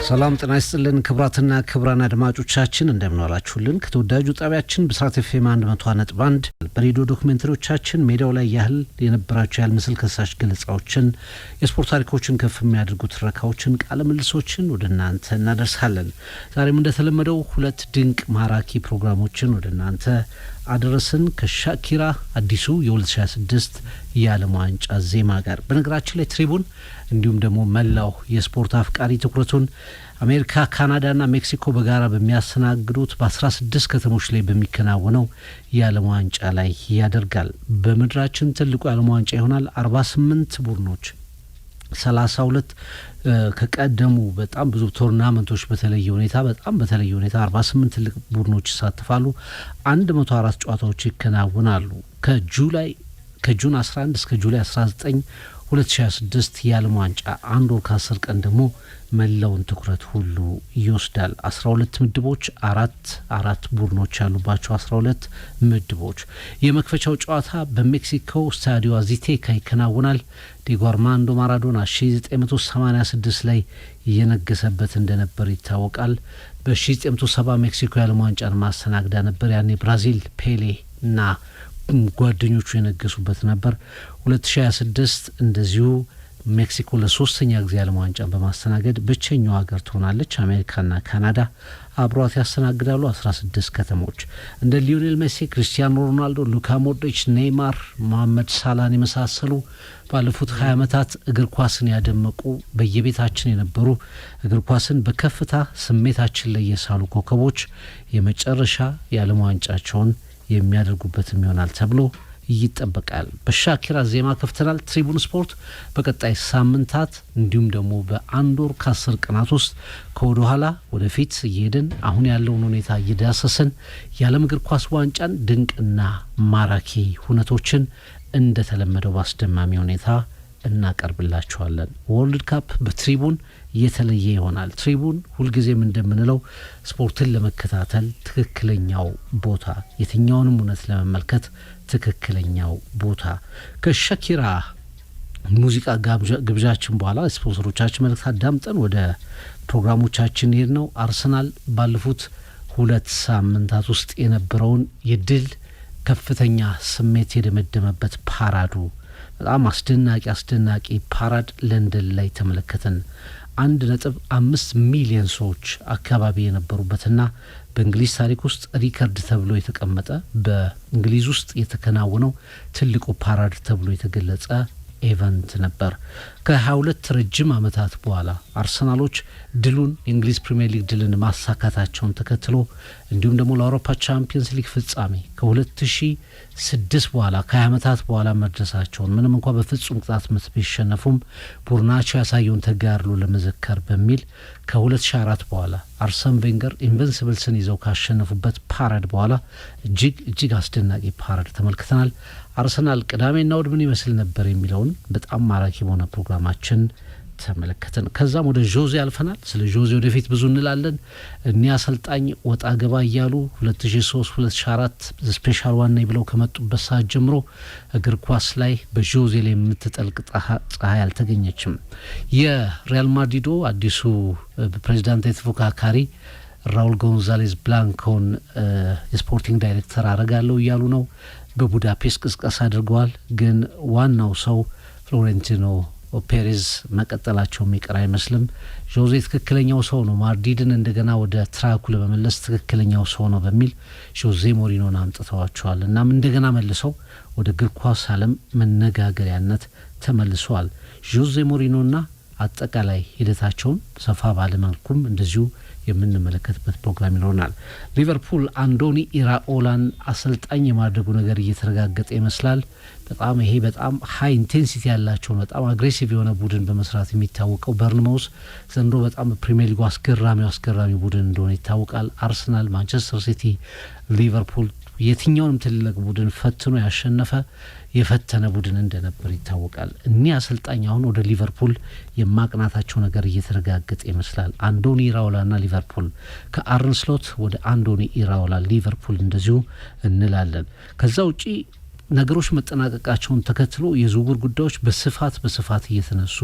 ሰላም ጤና ይስጥልን ክብራትና ክብራን አድማጮቻችን እንደምን ዋላችሁልን ከተወዳጁ ጣቢያችን ብስራት ኤፍኤም 101.1 በሬዲዮ ዶክመንተሪዎቻችን ሜዳው ላይ ያህል የነበራቸው ያህል ምስል ከሳሽ ገለጻዎችን የስፖርት ታሪኮችን ከፍ የሚያደርጉ ትረካዎችን ቃለ ምልልሶችን ወደ እናንተ እናደርሳለን። ዛሬም እንደተለመደው ሁለት ድንቅ ማራኪ ፕሮግራሞችን ወደ እናንተ አደረስን ከሻኪራ አዲሱ የ2026 የዓለም ዋንጫ ዜማ ጋር። በነገራችን ላይ ትሪቡን እንዲሁም ደግሞ መላው የስፖርት አፍቃሪ ትኩረቱን አሜሪካ፣ ካናዳና ሜክሲኮ በጋራ በሚያስተናግዱት በ16 ከተሞች ላይ በሚከናወነው የዓለም ዋንጫ ላይ ያደርጋል። በምድራችን ትልቁ የዓለም ዋንጫ ይሆናል። 48 ቡድኖች 32 ከቀደሙ በጣም ብዙ ቶርናመንቶች በተለየ ሁኔታ 48 ትልቅ ቡድኖች ይሳተፋሉ። 104 ጨዋታዎች ይከናወናሉ። ከጁን 11 እስከ ጁላይ 19 2026 የዓለም ዋንጫ አንድ ወር ከ10 ቀን ደግሞ መላውን ትኩረት ሁሉ ይወስዳል። 12 ምድቦች አራት ቡድኖች ያሉባቸው 12 ምድቦች። የመክፈቻው ጨዋታ በሜክሲኮ ስታዲዮ አዚቴካ ይከናወናል። ዲየጎ አርማንዶ ማራዶና 1986 ላይ የነገሰበት እንደነበር ይታወቃል። በ1970 ሜክሲኮ የዓለም ዋንጫን ማስተናግዳ ነበር። ያኔ ብራዚል ፔሌ እና ጓደኞቹ የነገሱበት ነበር። 2026 እንደዚሁ ሜክሲኮ ለሶስተኛ ጊዜ የዓለም ዋንጫን በማስተናገድ ብቸኛው ሀገር ትሆናለች። አሜሪካና ካናዳ አብሯት ያስተናግዳሉ። 16 ከተሞች እንደ ሊዮኔል ሜሲ፣ ክሪስቲያኖ ሮናልዶ፣ ሉካ ሞድሪች፣ ኔይማር፣ መሐመድ ሳላን የመሳሰሉ ባለፉት 20 ዓመታት እግር ኳስን ያደመቁ በየቤታችን የነበሩ እግር ኳስን በከፍታ ስሜታችን ላይ የሳሉ ኮከቦች የመጨረሻ የዓለም ዋንጫቸውን የሚያደርጉበትም ይሆናል ተብሎ ይጠበቃል። በሻኪራ ዜማ ከፍተናል። ትሪቡን ስፖርት በቀጣይ ሳምንታት እንዲሁም ደግሞ በአንድ ወር ከ10 ቀናት ውስጥ ከወደ ኋላ ወደፊት እየሄድን አሁን ያለውን ሁኔታ እየዳሰስን የዓለም እግር ኳስ ዋንጫን ድንቅና ማራኪ ሁነቶችን እንደተለመደው በአስደማሚ ሁኔታ እናቀርብላችኋለን። ወርልድ ካፕ በትሪቡን የተለየ ይሆናል። ትሪቡን ሁልጊዜም እንደምንለው ስፖርትን ለመከታተል ትክክለኛው ቦታ፣ የትኛውንም እውነት ለመመልከት ትክክለኛው ቦታ። ከሻኪራ ሙዚቃ ግብዣችን በኋላ ስፖንሰሮቻችን መልእክት አዳምጠን ወደ ፕሮግራሞቻችን ሄድ ነው። አርሰናል ባለፉት 2 ሳምንታት ውስጥ የነበረውን የድል ከፍተኛ ስሜት የደመደመበት ፓራዱ በጣም አስደናቂ ፓራድ ለንደን ላይ ተመለከተን። 1.5 ሚሊዮን ሰዎች አካባቢ የነበሩበትና በእንግሊዝ ታሪክ ውስጥ ሪከርድ ተብሎ የተቀመጠ በእንግሊዝ ውስጥ የተከናወነው ትልቁ ፓራድ ተብሎ የተገለጸ ኤቨንት ነበር። ከ22 ረጅም ዓመታት በኋላ አርሰናሎች ድሉን የእንግሊዝ ፕሪሚየር ሊግ ድልን ማሳካታቸውን ተከትሎ እንዲሁም ደግሞ ለአውሮፓ ቻምፒየንስ ሊግ ፍጻሜ ከ2006 በኋላ ከ20 ዓመታት በኋላ መድረሳቸውን ምንም እንኳ በፍጹም ቅጣት ምት ቢሸነፉም ቡድናቸው ያሳየውን ተጋድሎ ለመዘከር በሚል ከ2004 በኋላ አርሰን ቬንገር ኢንቨንሲብልስን ይዘው ካሸነፉበት ፓራድ በኋላ እጅግ አስደናቂ ፓራድ ተመልክተናል። አርሰናል ቅዳሜና እሁድ ምን ይመስል ነበር የሚለውን በጣም ማራኪ በሆነ ፕሮግራማችን ተመለከተን። ከዛም ወደ ጆዜ አልፈናል። ስለ ጆዜ ወደፊት ብዙ እንላለን። እኒያ አሰልጣኝ ወጣ ገባ እያሉ 2003-2004 ስፔሻል ዋን ብለው ከመጡበት ሰዓት ጀምሮ እግር ኳስ ላይ በጆዜ ላይ የምትጠልቅ ፀሐይ አልተገኘችም። የሪያል ማድሪዶ አዲሱ ፕሬዚዳንት የተፎካካሪ ራውል ጎንዛሌዝ ብላንኮን የስፖርቲንግ ዳይሬክተር አረጋለሁ እያሉ ነው። በቡዳፔስት ቅስቀሳ አድርገዋል። ግን ዋናው ሰው ፍሎሬንቲኖ ፔሬዝ መቀጠላቸው የሚቀር አይመስልም። ጆዜ ትክክለኛው ሰው ነው፣ ማድሪድን እንደገና ወደ ትራኩ ለመመለስ ትክክለኛው ሰው ነው በሚል ጆዜ ሞሪኖን አምጥተዋቸዋል። እናም እንደገና መልሰው ወደ እግር ኳስ ዓለም መነጋገሪያነት ተመልሰዋል። ጆዜ ሞሪኖና አጠቃላይ ሂደታቸውን ሰፋ ባለመልኩም እንደዚሁ የምንመለከትበት ፕሮግራም ይኖርናል። ሊቨርፑል አንዶኒ ኢራኦላን አሰልጣኝ የማድረጉ ነገር እየተረጋገጠ ይመስላል። በጣም ሃይ ኢንቴንሲቲ ያላቸው በጣም አግሬሲቭ የሆነ ቡድን በመስራት የሚታወቀው በርንማውዝ ዘንድሮ በጣም ፕሪሚየር ሊጉ አስገራሚ ቡድን እንደሆነ ይታወቃል። አርሰናል፣ ማንቸስተር ሲቲ፣ ሊቨርፑል የትኛውንም ትልቅ ቡድን ፈትኖ የፈተነ ቡድን እንደነበር ይታወቃል። እኒህ አሰልጣኝ አሁን ወደ ሊቨርፑል የማቅናታቸው ነገር እየተረጋገጠ ይመስላል። አንዶኒ ኢራኦላና ሊቨርፑል፣ ከአርነ ስሎት ወደ አንዶኒ ኢራኦላ ሊቨርፑል እንደዚሁ እንላለን። ከዛ ውጪ ነገሮች መጠናቀቃቸውን ተከትሎ የዝውውር ጉዳዮች በስፋት እየተነሱ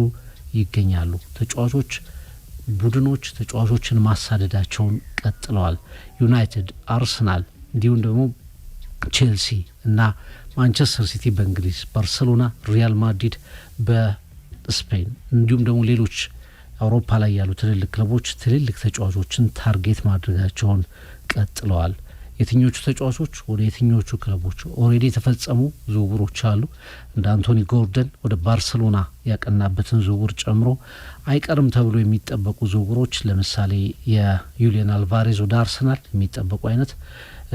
ይገኛሉ። ተጫዋቾች ቡድኖች ተጫዋቾችን ማሳደዳቸውን ቀጥለዋል። ዩናይትድ፣ አርሰናል እንዲሁም ደግሞ ቼልሲ እና ማንቸስተር ሲቲ በእንግሊዝ፣ ባርሴሎና፣ ሪያል ማድሪድ በስፔን እንዲሁም ደግሞ ሌሎች አውሮፓ ላይ ያሉ ትልልቅ ክለቦች ትልልቅ ተጫዋቾችን ታርጌት ማድረጋቸውን ቀጥለዋል። የትኞቹ ተጫዋቾች ወደ የትኞቹ ክለቦች ኦሬዲ የተፈጸሙ ዝውውሮች አሉ። እንደ አንቶኒ ጎርደን ወደ ባርሴሎና ያቀናበትን ዝውውር ጨምሮ አይቀርም ተብሎ የሚጠበቁ ዝውውሮች ለምሳሌ የዩሊያን አልቫሬዝ ወደ አርሰናል የሚጠበቁ አይነት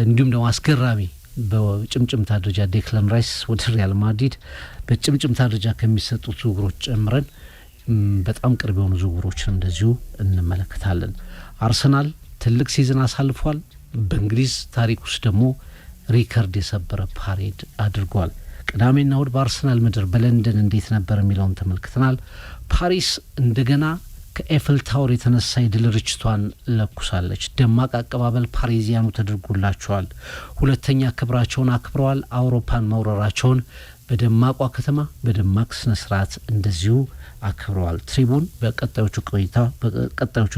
እንዲሁም ደግሞ አስገራሚ በጭምጭምታ ደረጃ ዴክላን ራይስ ወደ ሪያል ማድሪድ በጭምጭምታ ደረጃ ከሚሰጡት ዝውውሮች ጨምረን በጣም ቅርብ የሆኑ ዝውውሮችን እንደዚሁ እንመለከታለን። አርሰናል ትልቅ ሲዝን አሳልፏል። በእንግሊዝ ታሪክ ውስጥ ደግሞ ሪከርድ የሰበረ ፓሬድ አድርጓል። ቅዳሜና እሁድ በአርሰናል ምድር በለንደን እንዴት ነበር የሚለውን ተመልክተናል። ፓሪስ እንደገና ከኤፍል ታወር የተነሳ የድል ርችቷን ለኩሳለች። ደማቅ አቀባበል ፓሪዚያኑ ተደርጎላቸዋል። ሁለተኛ ክብራቸውን አክብረዋል። አውሮፓን መውረራቸውን በደማቋ ከተማ በደማቅ ስነ ስርዓት እንደዚሁ አክብረዋል። ትሪቡን በቀጣዮቹ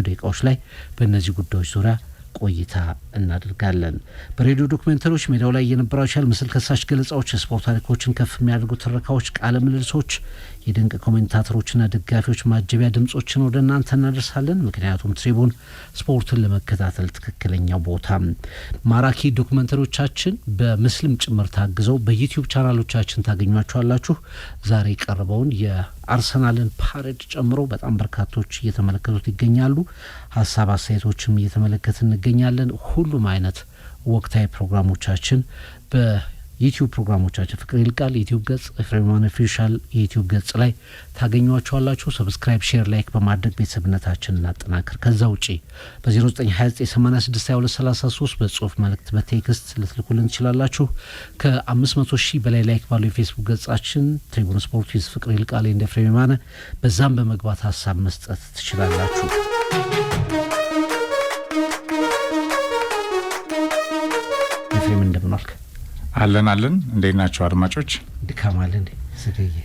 ደቂቃዎች ላይ በእነዚህ ጉዳዮች ዙሪያ ቆይታ እናደርጋለን። በሬዲዮ ዶክመንተሪዎች ሜዳው ላይ የነበራቸው ምስል ከሳሽ ገለጻዎች፣ የስፖርት ታሪኮችን ከፍ የሚያደርጉ ትረካዎች፣ ቃለ ምልልሶች፣ የድንቅ ኮሜንታተሮችና ደጋፊዎች ማጀቢያ ድምጾችን ወደ እናንተ እናደርሳለን። ምክንያቱም ትሪቡን ስፖርትን ለመከታተል ትክክለኛው ቦታ። ማራኪ ዶክመንተሪዎቻችን በምስልም ጭምር ታግዘው በዩቲዩብ ቻናሎቻችን ታገኟቸዋላችሁ። ዛሬ ቀርበውን የአርሰናልን ፓሬድ ጨምሮ በጣም በርካቶች እየተመለከቱት ይገኛሉ። ሀሳብ አስተያየቶችም እየተመለከትን እንገኛለን። ሁሉም አይነት ወቅታዊ ፕሮግራሞቻችን በዩቲዩብ ፕሮግራሞቻችን ፍቅር ይልቃል ዩቲዩብ ገጽ፣ ኤፍሬም ማን ኦፊሻል የዩቲዩብ ገጽ ላይ ታገኟቸዋላችሁ። ሰብስክራይብ፣ ሼር፣ ላይክ በማድረግ ቤተሰብነታችንን እናጠናክር። ከዛ ውጪ በ0929862233 በጽሁፍ መልእክት በቴክስት ልትልኩልን ትችላላችሁ። ከ500 ሺህ በላይ ላይክ ባለው የፌስቡክ ገጻችን ትሪቡን ስፖርት ዊዝ ፍቅር ይልቃል እንደ ኤፍሬም ማን በዛም በመግባት ሀሳብ መስጠት ትችላላችሁ። ኤፍሬም እንደምን ዋልክ? አለን እንዴት ናቸው አድማጮች? ድካም አለ እንዴ? ዘገየ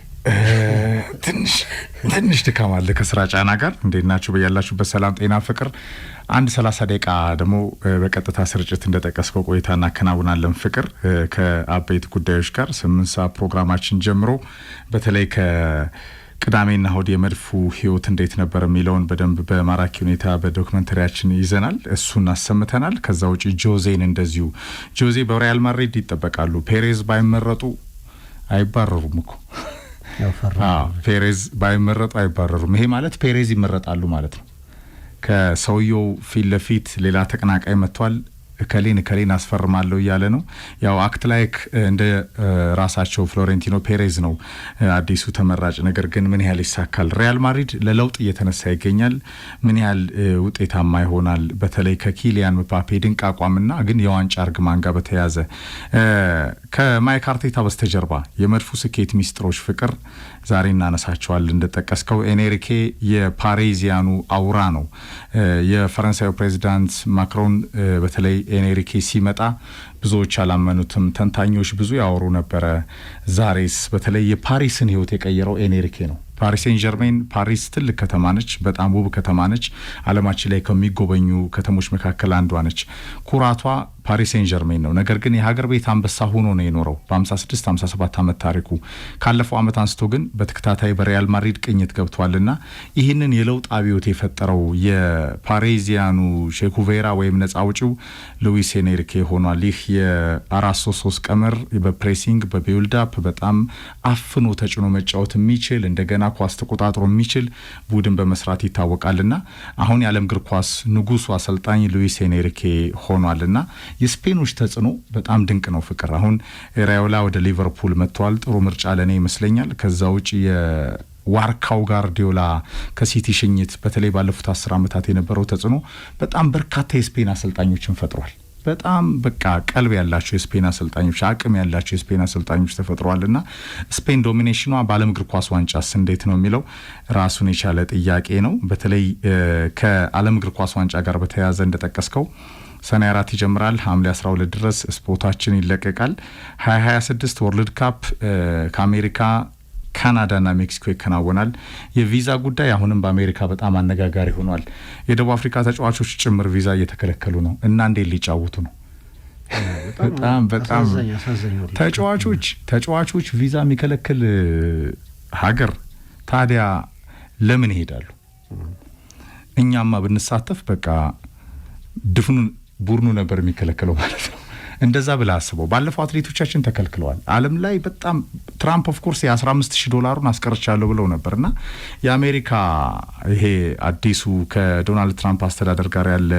ትንሽ ድካም አለ ከስራ ጫና ጋር። እንዴት ናችሁ? በያላችሁበት ሰላም ጤና ፍቅር። 30 ደቂቃ ደግሞ በቀጥታ ስርጭት እንደጠቀስከው ቆይታ እናከናውናለን። ፍቅር ከአበይት ጉዳዮች ጋር 8 ሰዓት ፕሮግራማችን ጀምሮ በተለይ ቅዳሜና እሁድ የመድፉ ህይወት እንዴት ነበር የሚለውን በደንብ በማራኪ ሁኔታ በዶክመንተሪያችን ይዘናል። እሱን አሰምተናል። ከዛ ውጪ ጆዜን እንደዚሁ ጆዜ በሪያል ማድሪድ ይጠበቃሉ። ፔሬዝ ባይመረጡ አይባረሩም እኮ ፔሬዝ ባይመረጡ አይባረሩም። ይሄ ማለት ፔሬዝ ይመረጣሉ ማለት ነው። ከሰውየው ፊት ለፊት ሌላ ተቀናቃይ መጥቷል። ከሌን አስፈርማለሁ እያለ ነው። ያው አክት ላይክ እንደ ራሳቸው ፍሎሬንቲኖ ፔሬዝ ነው አዲሱ ተመራጭ። ነገር ግን ምን ያህል ይሳካል? ሪያል ማድሪድ ለለውጥ እየተነሳ ይገኛል። ምን ያህል ውጤታማ ይሆናል? በተለይ ከኪሊያን ምባፔ ድንቅ አቋምና ግን የዋንጫ እርግማን ጋር በተያያዘ ከማይክ አርቴታ በስተጀርባ የመድፉ ስኬት ሚስጥሮች ፍቅር ዛሬ እናነሳቸዋል። እንደጠቀስከው ኤንሪኬ የፓሪዚያኑ አውራ ነው። የፈረንሳዩ ፕሬዚዳንት ማክሮን በተለይ ኤንሪኬ ሲመጣ ብዙዎች አላመኑትም። ተንታኞች ብዙ ያወሩ ነበረ። ዛሬስ በተለይ የፓሪስን ህይወት የቀየረው ኤንሪኬ ነው። ፓሪስ ሴን ጀርሜን ፓሪስ ትልቅ ከተማ ነች። በጣም ውብ ከተማ ነች። ዓለማችን ላይ ከሚጎበኙ ከተሞች መካከል አንዷ ነች። ኩራቷ ፓሪስ ሴን ጀርሜን ነው። ነገር ግን የሀገር ቤት አንበሳ ሆኖ ነው የኖረው በ56 57 ዓመት ታሪኩ። ካለፈው ዓመት አንስቶ ግን በተከታታይ በሪያል ማድሪድ ቅኝት ገብቷልና ይህንን የለውጥ አብዮት የፈጠረው የፓሪዚያኑ ቼኩቬራ ወይም ነጻ አውጪው ሉዊስ ኤንሪኬ ሆኗል። ይህ የ4-3-3 ቀመር በፕሬሲንግ በቢልድ አፕ በጣም አፍኖ ተጭኖ መጫወት የሚችል እንደገና ኳስ ተቆጣጥሮ የሚችል ቡድን በመስራት ይታወቃልና አሁን የዓለም እግር ኳስ ንጉሱ አሰልጣኝ ሉዊስ ኤንሪኬ ሆኗልና የስፔኖች ተጽዕኖ በጣም ድንቅ ነው። ፍቅር አሁን ራዮላ ወደ ሊቨርፑል መጥቷል። ጥሩ ምርጫ ለኔ ይመስለኛል። ከዛ ውጪ የዋርካው ጋርዲዮላ ከሲቲ ሽኝት በተለይ ባለፉት 10 ዓመታት የነበረው ተጽዕኖ በጣም በርካታ የስፔን አሰልጣኞችን ፈጥሯል። በጣም በቃ ቀልብ ያላቸው የስፔን አሰልጣኞች አቅም ያላቸው የስፔን አሰልጣኞች ተፈጥሯልና ስፔን ዶሚኔሽኗ በዓለም እግር ኳስ ዋንጫስ እንዴት ነው የሚለው ራሱን የቻለ ጥያቄ ነው። በተለይ ከዓለም እግር ኳስ ዋንጫ ጋር በተያያዘ እንደጠቀስከው ሰኔ 4 ይጀምራል። ሐምሌ 12 ድረስ ስፖርታችን ይለቀቃል። 2026 ወርልድ ካፕ ከአሜሪካ ካናዳና ሜክሲኮ ይከናወናል። የቪዛ ጉዳይ አሁንም በአሜሪካ በጣም አነጋጋሪ ሆኗል። የደቡብ አፍሪካ ተጫዋቾች ጭምር ቪዛ እየተከለከሉ ነው እና እንዴት ሊጫወቱ ነው? በጣም ተጫዋቾች ቪዛ የሚከለክል ሀገር ታዲያ ለምን ይሄዳሉ? እኛማ ብንሳተፍ በቃ ድፍኑን ቡድኑ ነበር የሚከለከለው ማለት ነው። እንደዛ ብላ አስበው። ባለፈው አትሌቶቻችን ተከልክለዋል። ዓለም ላይ በጣም ትራምፕ ኦፍ ኮርስ $15,000 አስቀርቻለሁ ብለው ነበርና የአሜሪካ ይሄ አዲሱ ከዶናልድ ትራምፕ አስተዳደር ጋር ያለ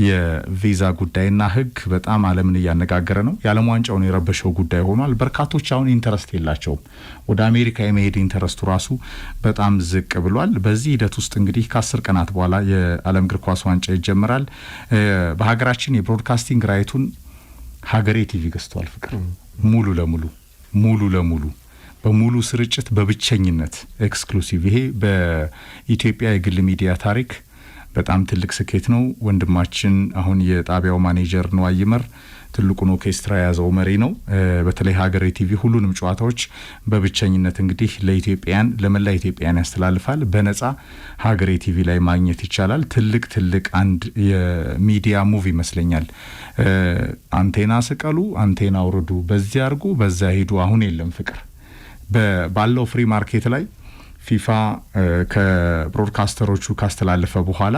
የቪዛ ጉዳይና ሕግ በጣም ዓለምን እያነጋገረ ነው። የዓለም ዋንጫውን የረበሸው ጉዳይ ሆኗል። በርካቶች አሁን ኢንተረስት የላቸውም። ወደ አሜሪካ የመሄድ ኢንተረስቱ ራሱ በጣም ዝቅ ብሏል። በዚህ ሂደት ውስጥ እንግዲህ ከ10 ቀናት በኋላ የዓለም እግር ኳስ ዋንጫ ይጀምራል። በሀገራችን የብሮድካስቲንግ ራይቱን ሀገሬ ቲቪ ገዝቷል። ፍቅር ሙሉ ለሙሉ በሙሉ ስርጭት በብቸኝነት ኤክስክሉሲቭ። ይሄ በኢትዮጵያ የግል ሚዲያ ታሪክ በጣም ትልቅ ስኬት ነው። ወንድማችን አሁን የጣቢያው ማኔጀር ነው ይመር ትልቁን ኦርኬስትራ የያዘው መሪ ነው። በተለይ ሀገሬ ቲቪ ሁሉንም ጨዋታዎች በብቸኝነት እንግዲህ ለኢትዮጵያን ለመላ ኢትዮጵያን ያስተላልፋል። በነጻ ሀገሬ ቲቪ ላይ ማግኘት ይቻላል። ትልቅ አንድ የሚዲያ ሙቭ ይመስለኛል። አንቴና ስቀሉ፣ አንቴና አውርዱ፣ በዚያ አርጉ፣ በዛ ሄዱ። አሁን የለም ፍቅር ባለው ፍሪ ማርኬት ላይ ፊፋ ከብሮድካስተሮቹ ካስተላለፈ በኋላ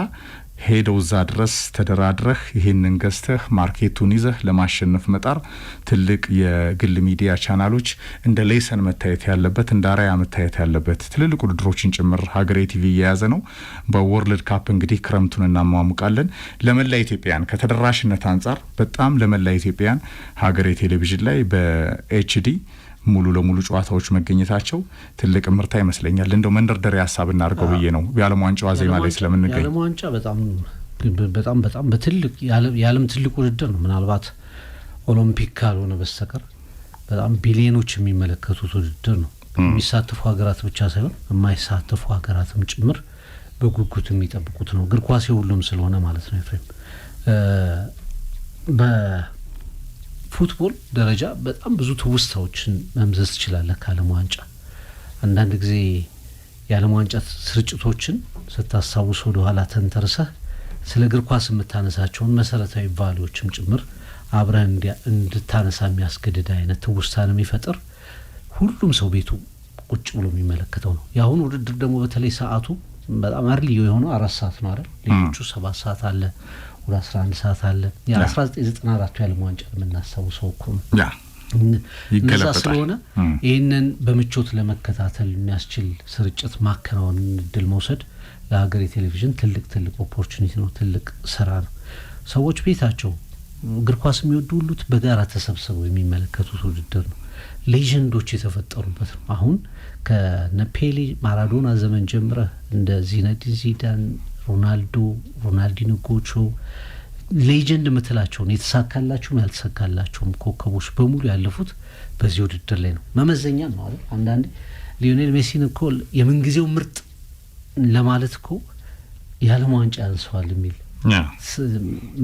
ሄደው እዛ ድረስ ተደራድረህ ይሄንን ገዝተህ ማርኬቱን ይዘህ ለማሸነፍ መጣር ትልቅ የግል ሚዲያ ቻናሎች እንደ ሌሰን መታየት ያለበት እንደ አራያ መታየት ያለበት ትልልቅ ውድድሮችን ጭምር ሀገሬ ቲቪ የያዘ ነው። በወርልድ ካፕ እንግዲህ ክረምቱን እናሟሙቃለን። ለመላ ኢትዮጵያን ከተደራሽነት አንጻር በጣም ለመላ ኢትዮጵያን ሀገሬ ቴሌቪዥን ላይ በኤችዲ ሙሉ ለሙሉ ጨዋታዎች መገኘታቸው ትልቅ ምርታ ይመስለኛል። እንደው መንደርደሪያ ሀሳብ እናርገው ብዬ ነው። የዓለም ዋንጫ ዋዜማ ላይ ስለምንገኝ የዓለም ዋንጫ በጣም በትልቅ የዓለም ትልቅ ውድድር ነው። ምናልባት ኦሎምፒክ ካልሆነ በስተቀር በጣም ቢሊዮኖች የሚመለከቱት ውድድር ነው። የሚሳተፉ ሀገራት ብቻ ሳይሆን የማይሳተፉ ሀገራትም ጭምር በጉጉት የሚጠብቁት ነው። እግር ኳስ ሁሉም ስለሆነ ማለት ነው። ኤፍሬም ፉትቦል ደረጃ በጣም ብዙ ትውስታዎችን መምዘዝ ትችላለህ ከዓለም ዋንጫ። አንዳንድ ጊዜ የዓለም ዋንጫ ስርጭቶችን ስታስታውስ ወደ ኋላ ተንተርሰህ ስለ እግር ኳስ የምታነሳቸውን መሰረታዊ ቫልዩዎችም ጭምር አብረህ እንድታነሳ የሚያስገድድ አይነት ትውስታን የሚፈጥር ሁሉም ሰው ቤቱ ቁጭ ብሎ የሚመለከተው ነው። የአሁኑ ውድድር ደግሞ በተለይ ሰዓቱ በጣም አርሊ የሆነው 4 ሰዓት ነው አይደል? ሌሎቹ 7 ሰዓት አለ፣ ወደ 11 ሰዓት አለ። የ1994 የዓለም ዋንጫ የምናስታውሰው እኮ ነው። እነዛ ስለሆነ ይህንን በምቾት ለመከታተል የሚያስችል ስርጭት ማከናወን እድል መውሰድ ለሀገሬ ቴሌቪዥን ትልቅ ኦፖርቹኒቲ ነው። ትልቅ ስራ ነው። ሰዎች ቤታቸው እግር ኳስ የሚወዱ ሁሉት በጋራ ተሰብስበው የሚመለከቱት ውድድር ነው። ሌጀንዶች የተፈጠሩበት ነው። አሁን ከነፔሌ ማራዶና ዘመን ጀምረ እንደ ዚነዲን ዚዳን፣ ሮናልዲኖ ጎቾ ሌጀንድ የምትላቸውን የተሳካላቸውም ያልተሳካላቸውም ኮከቦች በሙሉ ያለፉት በዚህ ውድድር ላይ ነው። መመዘኛ ነው አይደል? አንዳንዴ ሊዮኔል ሜሲን እኮ የምንጊዜው ምርጥ ለማለት እኮ የዓለም ዋንጫ ያንሰዋል የሚል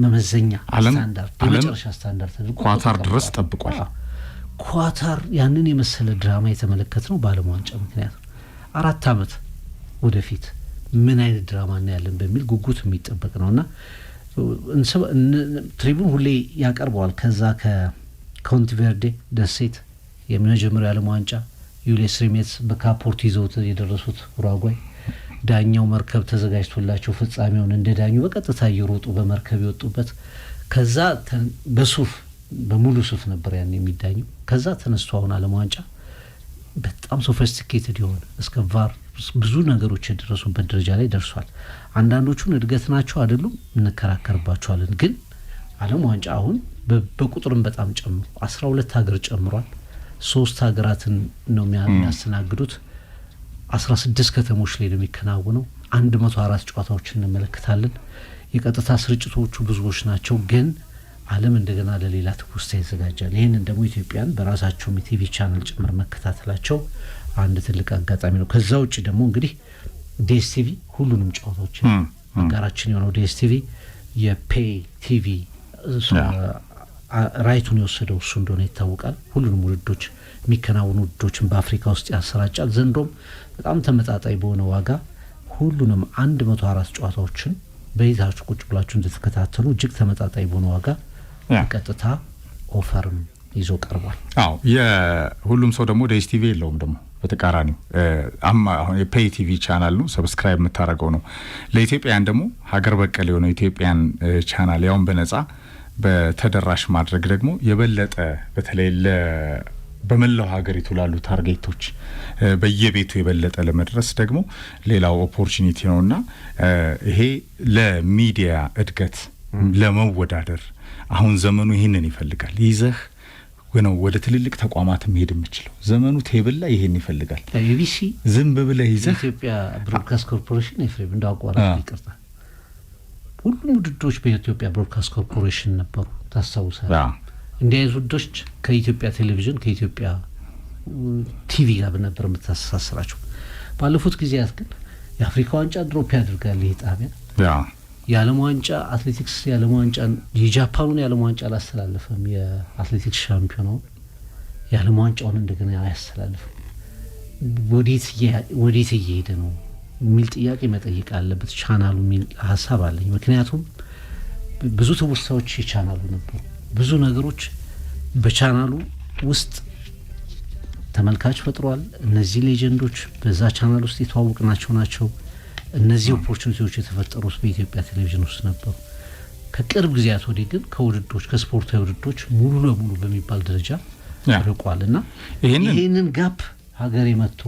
መመዘኛ ስታንዳርድ የመጨረሻ ስታንዳርድ ተደርጎ ኳታር ድረስ ጠብቋል። ኳታር ያንን የመሰለ ድራማ የተመለከት ነው በዓለም ዋንጫ ምክንያት 4 ዓመት ወደፊት ምን አይነት ድራማ እናያለን በሚል ጉጉት የሚጠበቅ ነውና ትሪቡን ሁሌ ያቀርበዋል። ከዛ ከኮንቲቬርዴ ደሴት የመጀመሪያው የዓለም ዋንጫ ዩሌስ ሪሜትስ በካፖርት ይዘውት የደረሱት ኡራጓይ ዳኛው መርከብ ተዘጋጅቶላቸው ፍጻሜውን እንደ ዳኙ በቀጥታ እየሮጡ በመርከብ የወጡበት ከዛ በሱፍ በሙሉ ሱፍ ነበር ያን የሚዳኙ። ከዛ ተነስቶ አሁን ዓለም ዋንጫ በጣም ሶፊስቲኬትድ የሆነ እስከ ቫር ብዙ ነገሮች የደረሱበት ደረጃ ላይ ደርሷል። አንዳንዶቹን እድገት ናቸው አይደሉም እንከራከርባቸዋለን። ግን ዓለም ዋንጫ አሁን በቁጥርም በጣም ጨምሮ 12 ሀገር ጨምሯል። 3 ሀገራትን ነው የሚያስተናግዱት። 16 ከተሞች ላይ ነው የሚከናወነው። 104 ጨዋታዎችን እንመለከታለን። የቀጥታ ስርጭቶቹ ብዙዎች ናቸው። ግን ዓለም እንደገና ለሌላ ትውስታ ይዘጋጃል። ይህንን ደግሞ ኢትዮጵያን በራሳቸው ቲቪ ቻናል ጭምር መከታተላቸው አንድ ትልቅ አጋጣሚ ነው። ከዛ ውጭ ደግሞ እንግዲህ ዲኤስቲቪ ሁሉንም ጨዋታዎች አጋራችን የሆነው ዲኤስቲቪ የፔይ ቲቪ ራይቱን የወሰደው እሱ እንደሆነ ይታወቃል። ሁሉንም ውድዶች የሚከናወኑ ውድድሮችን በአፍሪካ ውስጥ ያሰራጫል። ዘንድሮም በጣም ተመጣጣኝ በሆነ ዋጋ ሁሉንም 104 ጨዋታዎችን በይዛችሁ ቁጭ ብላችሁ እንድትከታተሉ እጅግ ተመጣጣኝ በሆነ ዋጋ በቀጥታ ኦፈርም ይዞ ቀርቧል። አዎ የሁሉም ሰው ደግሞ ዴስ ቲቪ የለውም ደግሞ በተቃራኒው አሁን የፔይ ቲቪ ቻናል ነው ሰብስክራይብ የምታደርገው ነው። ለኢትዮጵያን ደግሞ ሀገር በቀል የሆነው ኢትዮጵያን ቻናል ያውን በነጻ በተደራሽ ማድረግ ደግሞ የበለጠ በተለይ በመላው ሀገሪቱ ላሉ ታርጌቶች በየቤቱ የበለጠ ለመድረስ ደግሞ ሌላው ኦፖርቹኒቲ ነውና ይሄ ለሚዲያ እድገት ለመወዳደር አሁን ዘመኑ ይሄንን ይፈልጋል። ይዘህ ነው ወደ ትልልቅ ተቋማት መሄድ የምችለው ዘመኑ ቴብል ላይ ይሄን ይፈልጋል። ቢቢሲ ዝም ብለህ ይዘህ ኢትዮጵያ ብሮድካስት ኮርፖሬሽን ኤፍሬም እንዳቋረጥ ይቅርታ ሁሉም ውድድሮች በኢትዮጵያ ብሮድካስት ኮርፖሬሽን ነበሩ ታስታውሳለህ? እንዲህ አይነት ውድድሮች ከኢትዮጵያ ቴሌቪዥን ከኢትዮጵያ ቲቪ ጋር ነበር የምታስተሳስራቸው። ባለፉት ጊዜያት ግን የአፍሪካ ዋንጫ ድሮፕ ያደርጋል ይሄ ጣቢያ የዓለም ዋንጫ አትሌቲክስ የዓለም ዋንጫ የጃፓኑን የዓለም ዋንጫ አላስተላለፈም። የአትሌቲክስ ሻምፒዮናው የዓለም ዋንጫውን እንደገና አያስተላልፍም። ወዴት እየሄደ ነው የሚል ጥያቄ መጠየቅ አለበት ቻናሉ የሚል ሀሳብ አለኝ። ምክንያቱም ብዙ ትውስታዎች የቻናሉ ነበሩ። ብዙ ነገሮች በቻናሉ ውስጥ ተመልካች ፈጥሯል። እነዚህ ሌጀንዶች በዛ ቻናል ውስጥ የተዋወቅናቸው ናቸው። እነዚህ ኦፖርቹኒቲዎች የተፈጠሩት በኢትዮጵያ ቴሌቪዥን ውስጥ ነበሩ። ከቅርብ ጊዜያት ወዲህ ግን ከውድድሮች ከስፖርታዊ ውድድሮች ሙሉ ለሙሉ በሚባል ደረጃ ርቋልና ይሄንን ጋፕ ሀገሬ መጥቶ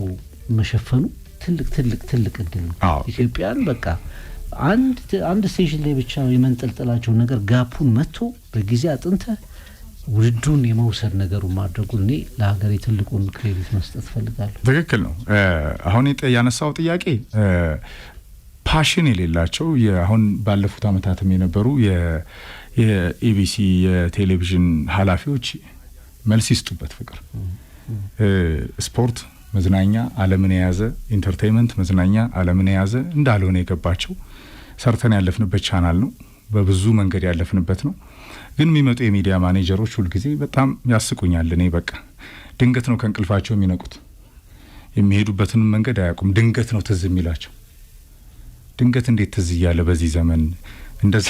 መሸፈኑ ትልቅ እድል ነው። ኢትዮጵያን በቃ አንድ ስቴሽን ላይ ብቻ የመንጠልጠላቸውን ነገር ጋፑን መጥቶ በጊዜ አጥንተ ውድድሩን የመውሰድ ነገሩን ማድረጉን እኔ ለሀገሬ ትልቁን ክሬዲት መስጠት ፈልጋለሁ። ትክክል ነው። አሁን ያነሳው ጥያቄ ፓሽን የሌላቸው አሁን ባለፉት አመታትም የነበሩ የኢቢሲ የቴሌቪዥን ኃላፊዎች መልስ ይስጡበት። ፍቅር ስፖርት መዝናኛ ዓለምን የያዘ ኢንተርቴይንመንት መዝናኛ ዓለምን የያዘ እንዳልሆነ የገባቸው ሰርተን ያለፍንበት ቻናል ነው። በብዙ መንገድ ያለፍንበት ነው። ግን የሚመጡ የሚዲያ ማኔጀሮች ሁሉ ጊዜ በጣም ያስቁኛል። እኔ በቃ ድንገት ነው ከእንቅልፋቸው የሚነቁት። የሚሄዱበትን መንገድ አያውቁም። ድንገት ነው ትዝ የሚላቸው። ድንገት እንዴት ትዝ እያለ በዚህ ዘመን እንደዛ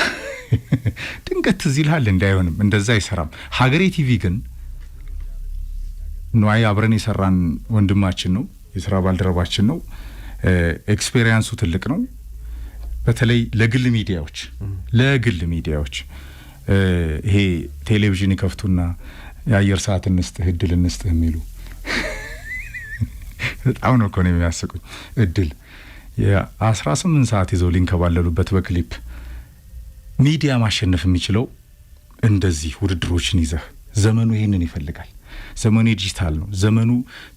ድንገት ትዝ ይልሃል? እንዳይሆንም እንደዛ አይሰራም። ሀገሬ ቲቪ ግን ነዋይ አብረን የሰራን ወንድማችን ነው፣ የስራ ባልደረባችን ነው። ኤክስፔሪያንሱ ትልቅ ነው። በተለይ ለግል ሚዲያዎች ይሄ ቴሌቪዥን ይከፍቱና የአየር ሰዓት እንስጥህ እድል እንስጥህ የሚሉ በጣም ነው እኮ ነው የሚያስቁኝ። እድል የ18 ሰዓት ይዘው ሊንከባለሉበት በክሊፕ ሚዲያ ማሸነፍ የሚችለው እንደዚህ ውድድሮችን ይዘህ ዘመኑ ይሄንን ይፈልጋል። ዘመኑ ዲጂታል ነው። ዘመኑ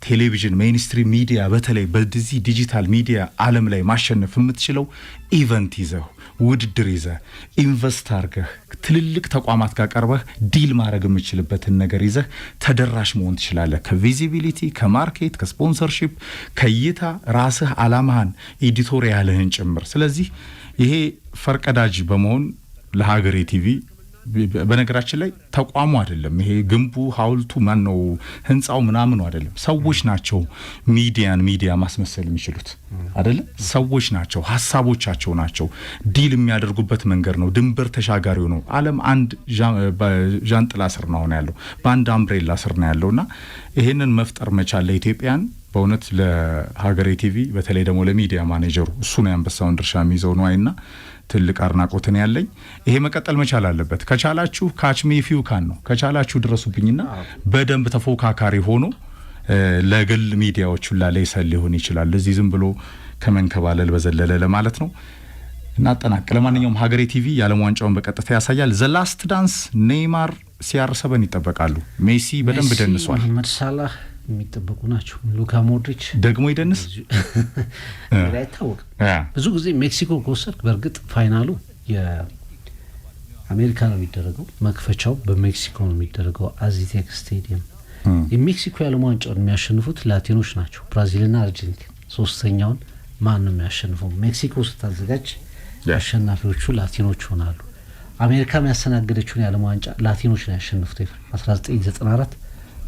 ቴሌቪዥን ሜይንስትሪም ሚዲያ በተለይ በዚህ ዲጂታል ሚዲያ ዓለም ላይ ማሸነፍ የምትችለው ኢቨንት ይዘህ ውድድር ይዘህ ኢንቨስት አድርገህ ትልልቅ ተቋማት ጋር ቀርበህ ዲል ማድረግ የምችልበትን ነገር ይዘህ ተደራሽ መሆን ትችላለህ። ከቪዚቢሊቲ፣ ከማርኬት፣ ከስፖንሰርሺፕ፣ ከእይታ ራስህ አላማህን ኤዲቶሪያልህን ጭምር። ስለዚህ ይሄ ፈርቀዳጅ በመሆን ለሀገሬ ቲቪ በነገራችን ላይ ተቋሙ አይደለም ይሄ ግንቡ ሐውልቱ ማን ነው ህንጻው ምናምኑ አይደለም። ሰዎች ናቸው ሚዲያ ማስመሰል የሚችሉት አይደለም። ሰዎች ናቸው፣ ሐሳቦቻቸው ናቸው። ዲል የሚያደርጉበት መንገድ ነው። ድንበር ተሻጋሪው ነው። ዓለም አንድ ዣንጥላ ስር ነው ያለው፣ በአንድ አምብሬላ ስር ነው ያለውና ይሄንን መፍጠር መቻል ለኢትዮጵያን በእውነት ለሀገሬ ቲቪ በተለይ ደግሞ ለሚዲያ ማኔጀሩ እሱ ነው ያንበሳውን ድርሻ የሚይዘው ነው አይና ትልቅ አድናቆትን ያለኝ። ይሄ መቀጠል መቻል አለበት። ከቻላችሁ ካችሚ ፊው ካን ነው ከቻላችሁ ድረሱብኝና በደንብ ተፎካካሪ ሆኖ ለግል ሚዲያዎች ሁሉ ላይ ሊሆን ይችላል። እዚህ ዝም ብሎ ከመንከባለል በዘለለ ለማለት ነው። እናጠናቅ። ለማንኛውም ሀገሬ ቲቪ የዓለም ዋንጫውን በቀጥታ ያሳያል። ዘ ላስት ዳንስ ኔይማር ሲያርሰበን ይጠበቃሉ። ሜሲ በደንብ ደንሷል። መሐመድ ሳላህ የሚጠበቁ ናቸው። ሉካ ሞድሪች ደግሞ ይደንስ አይታወቅም። ብዙ ጊዜ ሜክሲኮ ከወሰድክ በእርግጥ ፋይናሉ የአሜሪካ ነው የሚደረገው፣ መክፈቻው በሜክሲኮ ነው የሚደረገው አዚቴክ ስቴዲየም። የሜክሲኮ የዓለም ዋንጫውን የሚያሸንፉት ላቲኖች ናቸው፣ ብራዚልና አርጀንቲና። ሶስተኛውን ማን ነው የሚያሸንፈው? ሜክሲኮ ስታዘጋጅ አሸናፊዎቹ ላቲኖች ሆናሉ። አሜሪካ ያስተናገደችውን የዓለም ዋንጫ ላቲኖች ነው ያሸነፉት። 1994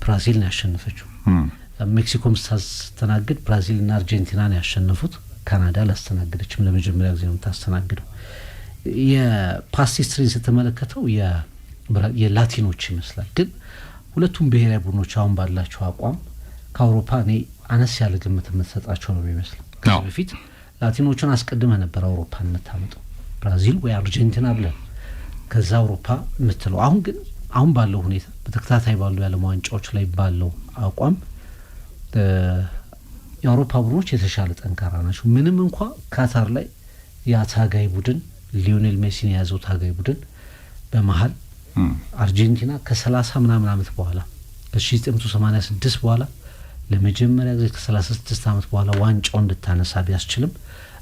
ብራዚል ነው ያሸነፈችው። ሜክሲኮም ስታስተናግድ ብራዚልና አርጀንቲናን ያሸነፉት። ካናዳ ላስተናገደችም ለመጀመሪያ ጊዜ ነው ታስተናግደው። የፓስ ሂስትሪን ስትመለከተው የላቲኖች ይመስላል። ግን ሁለቱም ብሔራዊ ቡድኖች አሁን ባላቸው አቋም ከአውሮፓ እኔ አነስ ያለ ግምት የምትሰጣቸው ነው የሚመስለው። ከዚህ በፊት ላቲኖቹን አስቀድመ ነበር አውሮፓን የምታመጣው ብራዚል ወይ አርጀንቲና ብለን ከዛ አውሮፓ የምትለው። አሁን ግን አሁን ባለው ሁኔታ በተከታታይ ባሉ የዓለም ዋንጫዎች ላይ ባለው አቋም የአውሮፓ ቡድኖች የተሻለ ጠንካራ ናቸው። ምንም እንኳ ካታር ላይ ታጋይ ቡድን ሊዮኔል ሜሲን የያዘው ታጋይ ቡድን በመሀል አርጀንቲና ከ30 ምናምን ዓመት በኋላ ከ1986 በኋላ ለመጀመሪያ ጊዜ ከ36 ዓመት በኋላ ዋንጫው እንድታነሳ ቢያስችልም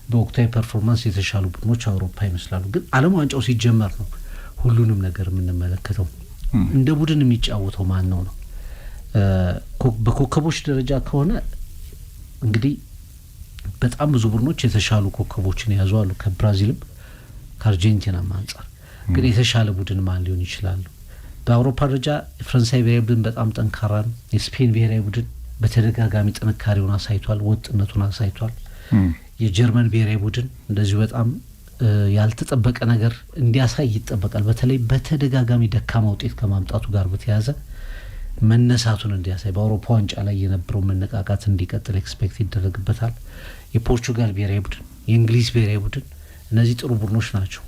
በወቅታዊ ፐርፎርማንስ የተሻሉ ቡድኖች አውሮፓ ይመስላሉ። ግን ዓለም ዋንጫው ሲጀመር ነው ሁሉንም ነገር የምንመለከተው። እንደ ቡድን የሚጫወተው ማን ነው? በኮከቦች ደረጃ ከሆነ እንግዲህ በጣም ብዙ ቡድኖች የተሻሉ ኮከቦችን የያዙ አሉ፣ ከብራዚልም ከአርጀንቲናም አንጻር። ግን የተሻለ ቡድን ማን ሊሆን ይችላሉ? በአውሮፓ ደረጃ የፈረንሳይ ብሔራዊ ቡድን በጣም ጠንካራ ነው። የስፔን ብሔራዊ ቡድን በተደጋጋሚ ጥንካሬውን አሳይቷል፣ ወጥነቱን አሳይቷል። የጀርመን ብሔራዊ ቡድን እንደዚሁ በጣም ያልተጠበቀ ነገር እንዲያሳይ ይጠበቃል። በተለይ በተደጋጋሚ ደካማ ውጤት ከማምጣቱ ጋር በተያያዘ መነሳቱን እንዲያሳይ በአውሮፓ ዋንጫ ላይ የነበረው መነቃቃት እንዲቀጥል ኤክስፔክት ይደረግበታል። የፖርቹጋል ብሔራዊ ቡድን፣ የእንግሊዝ ብሔራዊ ቡድን እነዚህ ጥሩ ቡድኖች ናቸው።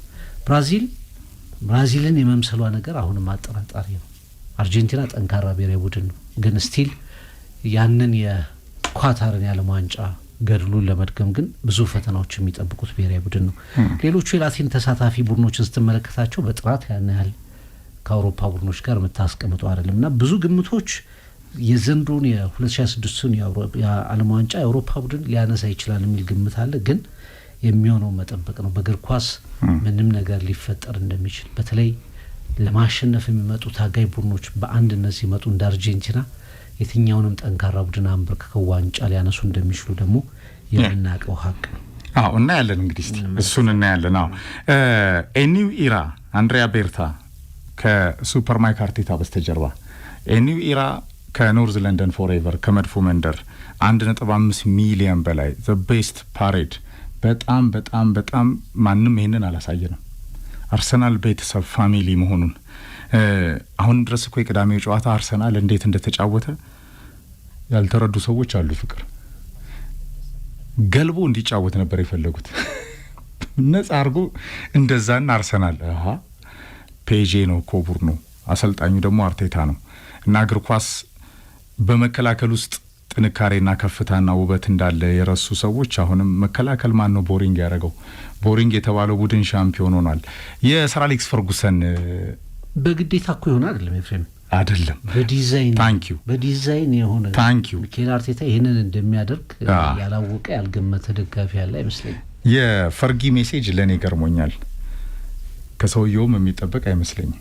ብራዚልን የመምሰሏ ነገር አሁንም አጠራጣሪ ነው። አርጀንቲና ጠንካራ ብሔራዊ ቡድን ነው፣ ግን ስቲል ያንን የኳታርን የዓለም ዋንጫ ገድሉን ለመድገም ግን ብዙ ፈተናዎች የሚጠብቁት ብሔራዊ ቡድን ነው። ሌሎቹ የላቲን ተሳታፊ ቡድኖችን ስትመለከታቸው በጥራት ያን ያህል ከአውሮፓ ቡድኖች ጋር የምታስቀምጠው አይደለም እና ብዙ ግምቶች የዘንድሮን የ2026ን የዓለም ዋንጫ የአውሮፓ ቡድን ሊያነሳ ይችላል የሚል ግምት አለ። ግን የሚሆነው መጠበቅ ነው። በእግር ኳስ ምንም ነገር ሊፈጠር እንደሚችል በተለይ ለማሸነፍ የሚመጡ ታጋይ ቡድኖች በአንድነት ሲመጡ እንደ አርጀንቲና የትኛውንም ጠንካራ ቡድን አንበርክከው ዋንጫ ሊያነሱ እንደሚችሉ ደግሞ የምናውቀው ሀቅ ነው። እናያለን። እንግዲህ እሱን እናያለን። ኤኒው ኢራ አንድሪያ ቤርታ ከሱፐር ማይክ አርቴታ በስተጀርባ ኤኒው ኢራ ከኖርዝ ለንደን ፎሬቨር ከመድፎ መንደር 1.5 ሚሊዮን በላይ ዘ ቤስት ፓሬድ በጣም በጣም በጣም ማንም ይሄንን አላሳየንም። አርሰናል ቤተሰብ ፋሚሊ መሆኑን አሁን ድረስ እኮ የቅዳሜው ጨዋታ አርሰናል እንዴት እንደተጫወተ ያልተረዱ ሰዎች አሉ። ፍቅር ገልቦ እንዲጫወት ነበር የፈለጉት ነጻ አርጎ እንደዛና አርሰናል ፔጄ ነው እኮ ቡድኑ፣ አሰልጣኙ ደግሞ አርቴታ ነው። እና እግር ኳስ በመከላከል ውስጥ ጥንካሬና ከፍታና ውበት እንዳለ የረሱ ሰዎች አሁንም መከላከል ማን ነው ቦሪንግ ያደረገው? ቦሪንግ የተባለው ቡድን ሻምፒዮን ሆኗል። የሰር አሌክስ ፈርጉሰን በግዴታ እኮ ይሆን አይደለም ኤፍሬም፣ አይደለም በዲዛይን ታንኪዩ በዲዛይን የሆነ ታንኪዩ ሚኬል አርቴታ ይሄንን እንደሚያደርግ ያላወቀ ያልገመተ ደጋፊ ያለ አይመስለኝም። የፈርጊ ሜሴጅ ለኔ ገርሞኛል። ከሰውየውም የሚጠበቅ አይመስለኝም።